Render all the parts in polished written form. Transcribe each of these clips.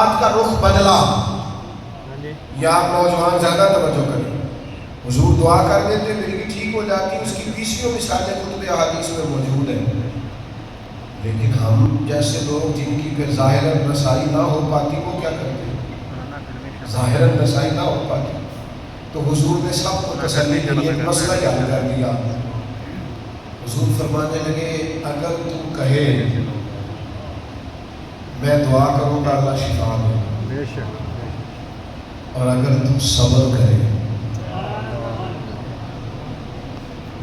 بات کا رخ بدلا. یہ آپ نوجوان زیادہ توجہ کریں. حضور دعا کر دیتے مرگی ٹھیک ہو جاتی, اس کی 20 مثالیں کتب احادیث میں موجود ہیں. لیکن ہم جیسے لوگ جن کی پھر ظاہراً رسائی نہ ہو پاتی وہ کیا کرتے ہیں؟ ظاہراً رسائی نہ ہو پاتی. تو حضور نے سب کو تسلی کے لیے ایک مسئلہ یاد کر دیا. حضور فرمانے لگے اگر تو کہے میں دعا کروں گا اللہ شفا دے, اور اگر تو صبر کرے,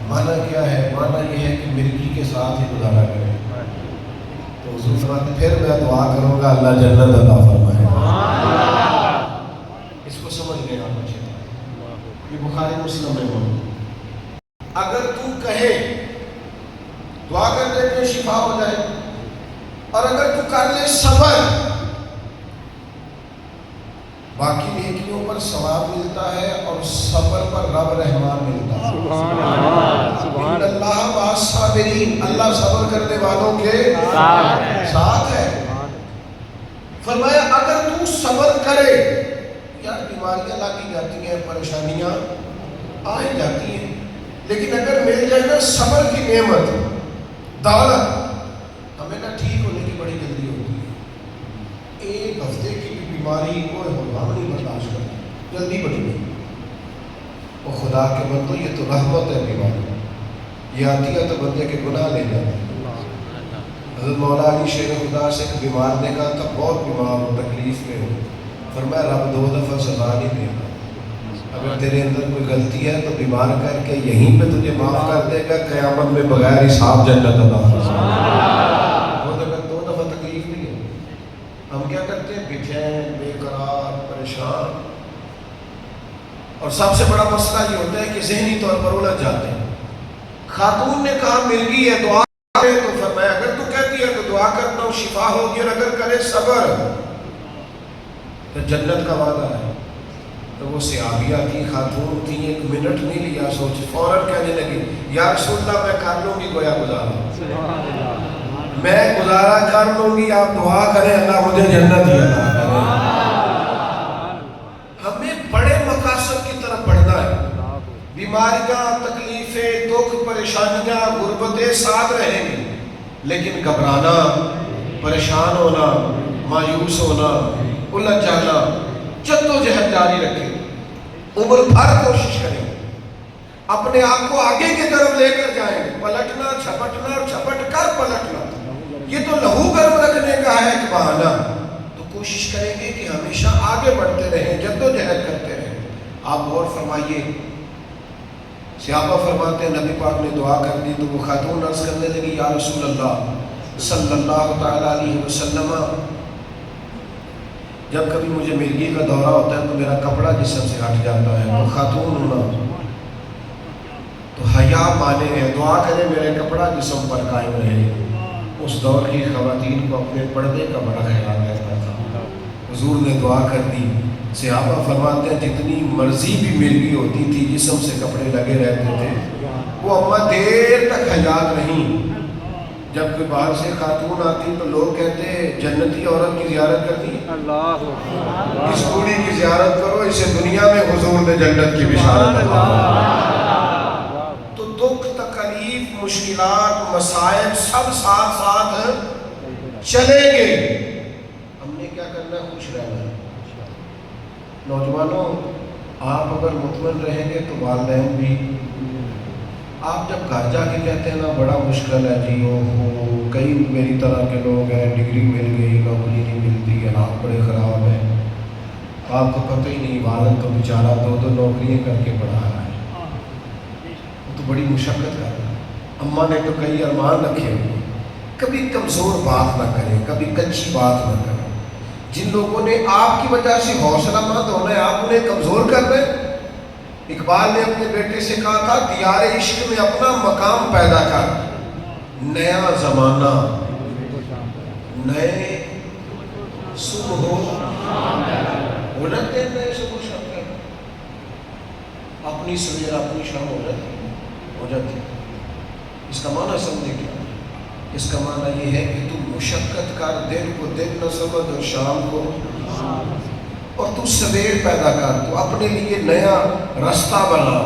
مانا کیا ہے؟ مانا یہ ہے کہ مرگی کے ساتھ ہی گزارا کرے. تو حضور فرماتے پھر میں دعا کروں گا اللہ جنت عطا فرمائے. اس کو سمجھ گئے آپ اچھے. یہ بخاری مسلم میں ہو. اگر تو کہے دعا کر دے تو شفا ہو جائے, اور اگر تو کر لے صبر, باقی نیکیوں پر ثواب ملتا ہے اور صبر پر رب رحمان ملتا ہے. ان اللہ مع الصابرین, اللہ صبر کرنے والوں کے ساتھ ہے. فرمایا اگر تو صبر کرے, یار بیماریاں لگی جاتی ہیں, پریشانیاں آ ہی جاتی ہیں, لیکن اگر مل جائے نا صبر کی نعمت, دولت, ہمیں نا ٹھیک ہونے کی بڑی جلدی ہوتی ہے. ایک ہفتے کی بھی بیماری کوئی ہوگا نہیں برداشت کرتا, جلدی بڑھ گئی. وہ خدا کے بندو یہ تو رحمت ہے بیماری, یہ آتی ہے تو بندے کے گناہ لے جاتے ہیں. حضرت مولا علی شیر خدا سے ایک بیمار نے کہا تھا بہت بیمار ہو, تکلیف میں ہو. فرمایا رب 2 دفعہ سزا نہیں دے گا, اگر تیرے اندر کوئی غلطی ہے تو بیمار کر کے یہیں پہ تجھے معاف کر دے گا, قیامت میں بغیر حساب جنت عطا فرمائے. 2 دفعہ تکلیف نہیں ہے. ہم کیا کرتے ہیں؟ بے چین, بے قرار, پریشان. اور سب سے بڑا مسئلہ یہ ہوتا ہے کہ ذہنی طور پر الجھ جاتے ہیں. خاتون نے کہا مرگی ہے دعا کرے, تو فرمایا اگر تو کہتی ہے تو دعا کرتا ہوں شفا ہوگی, اور اگر کرے صبر تو جنت کا وعدہ ہے. تو وہ صحابیہ تھی, خاتون تھی, 1 منٹ نہیں لیا سوچ, فوراً کہنے لگی یا رسول اللہ میں کر لوں گی گویا گزارا, میں گزارا کر لوں گی, آپ دعا کریں اللہ مجھے جنت ہی عطا کرے. ہمیں بڑے مقاصد کی طرف بڑھنا ہے. بیماریاں, تکلیفیں, دکھ, پریشانیاں, غربتیں ساتھ رہیں گی, لیکن گھبرانا, پریشان ہونا, مایوس ہونا, الجھ جانا, جدوجہد جاری رکھیں. عمر بھر کوشش کریں, اپنے آپ کو آگے کی طرف لے کر جائیں. پلٹنا, جھپٹنا اور جھپٹ کر پلٹنا یہ تو لہو گرم رکھنے کا ہے ایک بہانہ. تو کوشش کریں گے کہ ہمیشہ آگے بڑھتے رہیں, جدوجہد کرتے رہیں. آپ غور فرمائیے, صحابہ فرماتے ہیں نبی پاک نے دعا کر دی تو وہ خاتون عرض کرنے لگی یا رسول اللہ صلی اللہ تعالیٰ علیہ وسلم, جب کبھی مجھے مرگی کا دورہ ہوتا ہے تو میرا کپڑا جسم سے ہٹ جاتا ہے, تو خاتون ہونا تو حیا مانے ہیں, دعا کریں میرے کپڑا جسم پر قائم رہے. اس دور کی خواتین کو اپنے پردے کا بڑا خیال رہتا تھا. حضور نے دعا کر دی. صحابہ فرماتے ہیں جتنی مرضی بھی مرگی ہوتی تھی جسم سے کپڑے لگے رہتے تھے, وہ اماں دیر تک حیات نہیں. جب کوئی باہر سے خاتون آتی تو لوگ کہتے ہیں جنتی عورت کی زیارت کرتی ہے, اس بوڑھی کی زیارت کرو, اسے دنیا میں حضور نے جنت کی بشارت دی. تو دکھ, تکلیف, مشکلات, مسائل سب ساتھ ساتھ چلیں گے. ہم نے کیا کرنا ہے؟ خوش رہنا ہے. نوجوانوں, آپ اگر مطمئن رہیں گے تو والدین بھی. آپ جب گھر جا کے کہتے ہیں نا بڑا مشکل ہے جی, کئی میری طرح کے لوگ ہیں, ڈگری مل گئی نوکری نہیں ملتی, حالات بڑے خراب ہیں, آپ کو پتہ ہی نہیں والد تو بیچارہ 2 نوکریاں کر کے پڑھا رہا ہے, وہ تو بڑی مشقت کر رہا ہے. اماں نے تو کئی ارمان رکھے ہوئے. کبھی کمزور بات نہ کریں, کبھی کچی بات نہ کریں. جن لوگوں نے آپ کی وجہ سے حوصلہ مند ہونا ہے آپ انہیں کمزور کر دیں. اقبال نے اپنے بیٹے سے کہا تھا دیار عشق میں اپنا مقام پیدا کر, نیا زمانہ نئے صبح ہو جاتے ہیں, نئے صبح شام کر اپنی سویر اپنی شام ہو جاتی ہے. اس کا معنی سمجھے کیا؟ اس کا معنی یہ ہے کہ تم مشقت کر، دن کو دن نہ سمجھ اور شام کو، اور تو سویر پیدا کر، تو اپنے لیے نیا رستہ بنا۔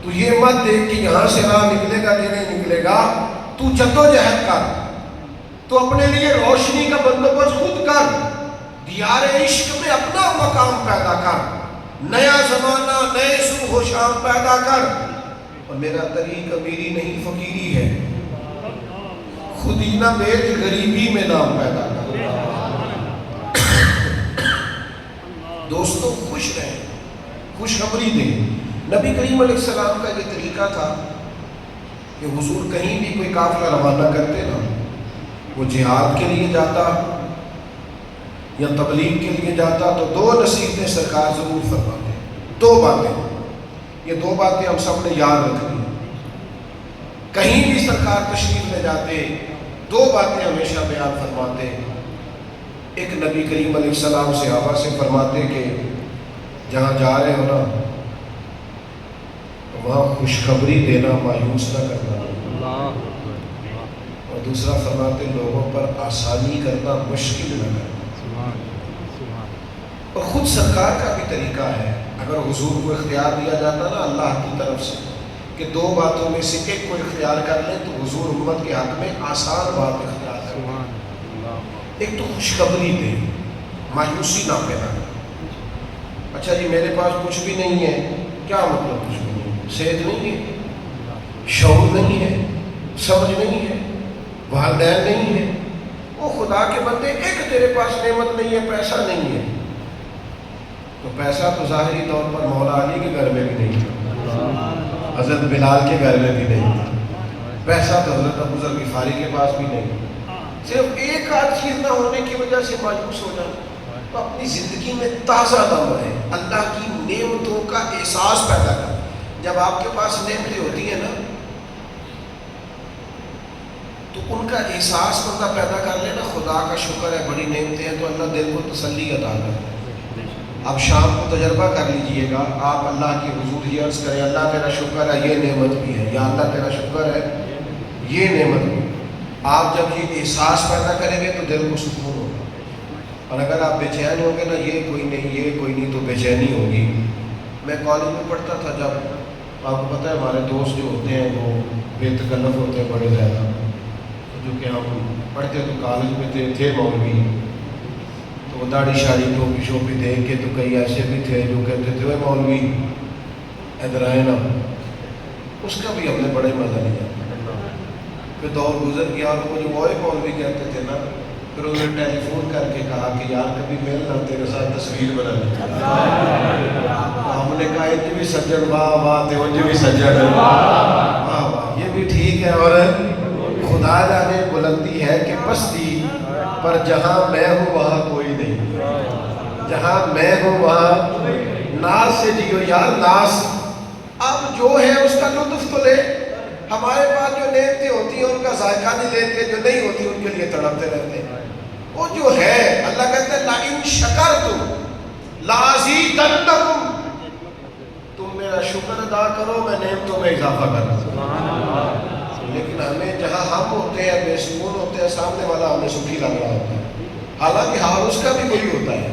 تو یہ مت دیکھ کہ یہاں سے راہ نکلے گا کہ نہیں نکلے گا، تو جدوجہد کر، تو اپنے لیے روشنی کا بندوبست خود کر، دیار عشق میں اپنا مقام پیدا کر، نیا زمانہ نئے صبح و شام پیدا کر۔ اور میرا طریق امیری نہیں فقیری ہے، خود ہی نہ بیچ غریبی میں نام پیدا کر۔ دوستوں خوش رہیں، خوشخبری دیں۔ نبی کریم علیہ السلام کا یہ طریقہ تھا کہ حضور کہیں بھی کوئی قافلہ روانہ کرتے نا، وہ جہاد کے لیے جاتا یا تبلیغ کے لیے جاتا تو دو نصیحتیں سرکار ضرور فرماتے، دو باتیں، یہ دو باتیں ہم سب نے یاد رکھنی ہیں۔ کہیں بھی سرکار تشریف لے جاتے دو باتیں ہمیشہ بیان فرماتے۔ ایک نبی کریم علیہ السلام صحابہ سے فرماتے کہ جہاں جا رہے ہو نا وہاں خوشخبری دینا، مایوس نہ کرنا، اور دوسرا فرماتے لوگوں پر آسانی کرنا، مشکل نہ کرنا۔ اور خود سرکار کا بھی طریقہ ہے، اگر حضور کو اختیار دیا جاتا نا اللہ کی طرف سے کہ دو باتوں میں سے ایک کو اختیار کر لیں، تو حضور امت کے حق میں آسان بات اختیار کریں۔ ایک تو خوشخبری دے، مایوسی نہ پیدا کرے۔ اچھا جی میرے پاس کچھ بھی نہیں ہے، کیا مطلب کچھ بھی نہیں؟ صحت نہیں ہے، شعور نہیں ہے، سمجھ نہیں ہے، والدین نہیں ہے، وہ خدا کے بندے ایک تیرے پاس نعمت نہیں ہے، پیسہ نہیں ہے، تو پیسہ تو ظاہری طور پر مولا علی کے گھر میں بھی نہیں تھا، حضرت بلال کے گھر میں بھی نہیں تھا، پیسہ تو حضرت ابو ذر غفاری کے پاس بھی نہیں تھا۔ صرف ایک آدھ چیز نہ ہونے کی وجہ سے مایوس ہو جائے تو اپنی زندگی میں تازہ دم رہے، اللہ کی نعمتوں کا احساس پیدا کر۔ جب آپ کے پاس نعمتیں ہوتی ہیں نا تو ان کا احساس بندہ پیدا کر لینا، خدا کا شکر ہے بڑی نعمتیں ہیں، تو اللہ دل کو تسلی عطا کرتا ہے۔ اب شام کو تجربہ کر لیجئے گا، آپ اللہ کی حضور ہی عرض کریں اللہ تیرا شکر ہے یہ نعمت بھی ہے، یا اللہ تیرا شکر ہے یہ نعمت بھی ہے۔ آپ جب یہ احساس پیدا کریں گے تو دل کو سکون ہوگا، اور اگر آپ بے چین ہوں گے نا یہ کوئی نہیں یہ کوئی نہیں، تو بے چینی ہوگی۔ میں کالج میں پڑھتا تھا، جب آپ کو پتہ ہے ہمارے دوست جو ہوتے ہیں وہ بے تکلف ہوتے ہیں بڑے زیادہ، جو کہ ہم پڑھتے تو کالج میں تھے مولوی، تو وہ داڑھی شاڑھی ٹوپی شوپی دیکھ کے تو کئی ایسے بھی تھے جو کہتے تھے وہ مولوی ادھر آئے نا، اس کا بھی ہم نے بڑے مزہ لیا۔ پھر دور گزر گیا اور وہ جو مولوی کہتے تھے نا، پھر انہوں نے ٹیلی فون کر کے کہا کہ یار کبھی ملنا تیرے ساتھ تصویر بنا لی۔ ہم نے کہا یہ بھی سجن واہ واہ تھے، وہ بھی سجن واہ واہ، یہ بھی ٹھیک ہے۔ اور خدا جانے بلندی ہے کہ پستی، پر جہاں میں ہوں وہاں کوئی نہیں، جہاں میں ہوں وہاں ناز سے جیو یار ناز۔ اب جو ہے اس کا لطف تو لے، ہمارے پاس جو نعمتیں ہوتی ہیں ان کا ذائقہ نہیں لیتے، جو نہیں ہوتی ان کے لیے تڑپتے رہتے ہیں۔ وہ جو ہے اللہ کہتا ہے لَإِن شَكَرْتُمْ لَأَزِيدَنَّكُمْ، تم میرا شکر ادا کرو میں نعمتوں میں اضافہ کروں۔ لیکن ہمیں جہاں ہم ہوتے ہیں بے سکون ہوتے ہیں، سامنے والا ہمیں سکھی لگ رہا ہوتا ہے، حالانکہ حال اس کا بھی وہی ہوتا ہے،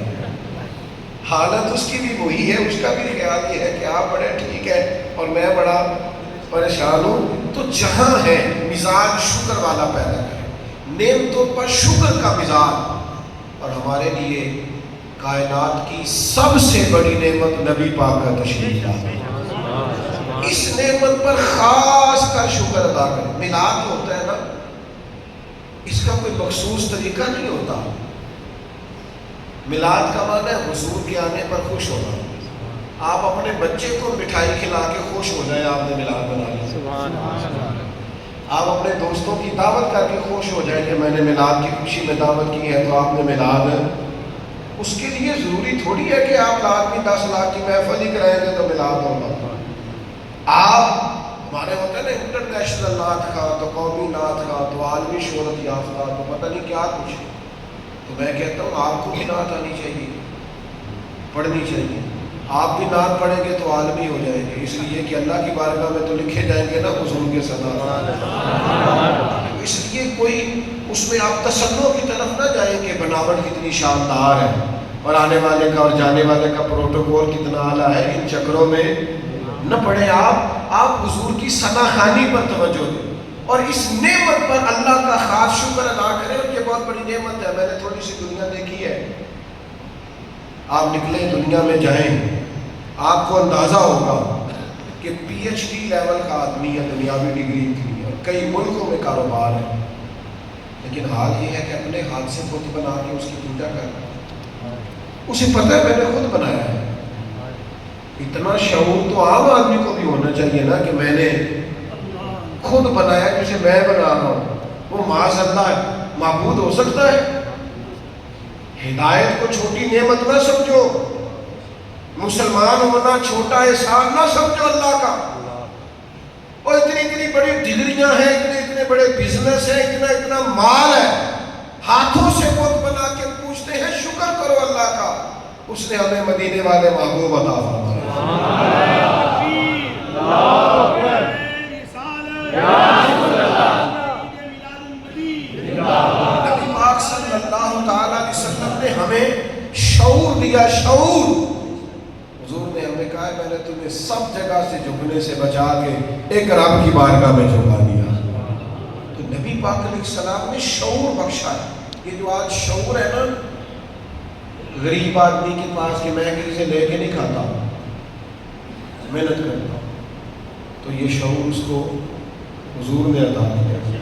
حالت اس کی بھی وہی ہے، اس کا بھی خیال یہ ہے کہ آپ بڑے ٹھیک ہے اور میں بڑا پریشان ہوں۔ تو جہاں ہے مزاج شکر والا پیدا کرے، نعمتوں پر شکر کا مزاج۔ اور ہمارے لیے کائنات کی سب سے بڑی نعمت نبی پاک کا تشریف لانا، اس نعمت پر خاص کر شکر ادا کریں۔ میلاد ہوتا ہے نا، اس کا کوئی مخصوص طریقہ نہیں ہوتا۔ میلاد کا معنی ہے حضور کے آنے پر خوش ہونا۔ آپ اپنے بچے کو مٹھائی کھلا کے خوش ہو جائیں، آپ نے میلاد بنا لیا۔ آپ اپنے دوستوں کی دعوت کر کے خوش ہو جائیں کہ میں نے میلاد کی خوشی میں دعوت کی ہے، تو آپ نے میلاد۔ اس کے لیے ضروری تھوڑی ہے کہ آپ لازمی 10 لاکھ کی محفل ہی کرائیں گے تو میلاد ہوگا۔ آپ ہمارے ہوتے ہیں نا انٹرنیشنل نعت کا، تو قومی نعت کا، تو عالمی شہرت یافتہ، تو پتہ نہیں کیا کچھ۔ تو میں کہتا ہوں آپ کو بھی نعت آنی چاہیے، پڑھنی چاہیے۔ آپ بھی نعت پڑھیں گے تو عالمی ہو جائیں گے، اس لیے کہ اللہ کی بارگاہ میں تو لکھے جائیں گے نا حضور کے صدقات۔ اس لیے کوئی اس میں آپ تسنع کی طرف نہ جائیں کہ بناوٹ کتنی شاندار ہے اور آنے والے کا اور جانے والے کا پروٹوکول کتنا اعلیٰ ہے، ان چکروں میں نہ پڑے. آپ حضور کی ثنا خوانی پر توجہ دیں اور اس نعمت پر اللہ کا خاص شکر ادا کریں. اور یہ بہت بڑی نعمت ہے. میں نے تھوڑی سی دنیا دیکھی ہے. آپ نکلیں دنیا میں جائیں، آپ کو اندازہ ہوگا کہ پی ایچ ڈی لیول کا آدمی ہے دنیاوی ڈگری کی اور کئی ملکوں میں کاروبار ہے، لیکن حال یہ ہے کہ اپنے ہاتھ سے بت بنا کے اس کی پوجا کر رہا ہے. اسے پتہ ہے میں نے خود بنایا ہے. اتنا شعور تو عام آدمی کو بھی ہونا چاہیے نا کہ میں نے خود بنایا، جسے میں بنا رہا ہوں وہ معاذ اللہ معبود ہو سکتا ہے؟ ہدایت کو چھوٹی نعمت نہ سمجھو، مسلمان ہونا چھوٹا احسان نہ سمجھو اللہ کا. اور اتنی بڑی ڈگریاں ہیں، اتنے بڑے بزنس ہیں، اتنا مال ہے، ہاتھوں سے بت بنا کے پوچھتے ہیں. شکر کرو اللہ کا، اس نے ہمیں مدینے والے محبوب عطا فرمائے. نبی پاک صلی اللہ تعالیٰ علیہ وسلم نے ہمیں شعور دیا. شعور حضور نے ہمیں کہا ہے میں نے تمہیں سب جگہ سے جھکنے سے بچا کے ایک رب کی بارگاہ میں جھکا دیا. تو نبی پاک علیہ السلام نے شعور بخشا ہے. یہ جو آج شعور ہے نا غریب آدمی کے پاس کہ میں کسی سے لے کے نہیں کھاتا، محنت کرتا ہوں، تو یہ شعور اس کو حضور نے عطا کیا.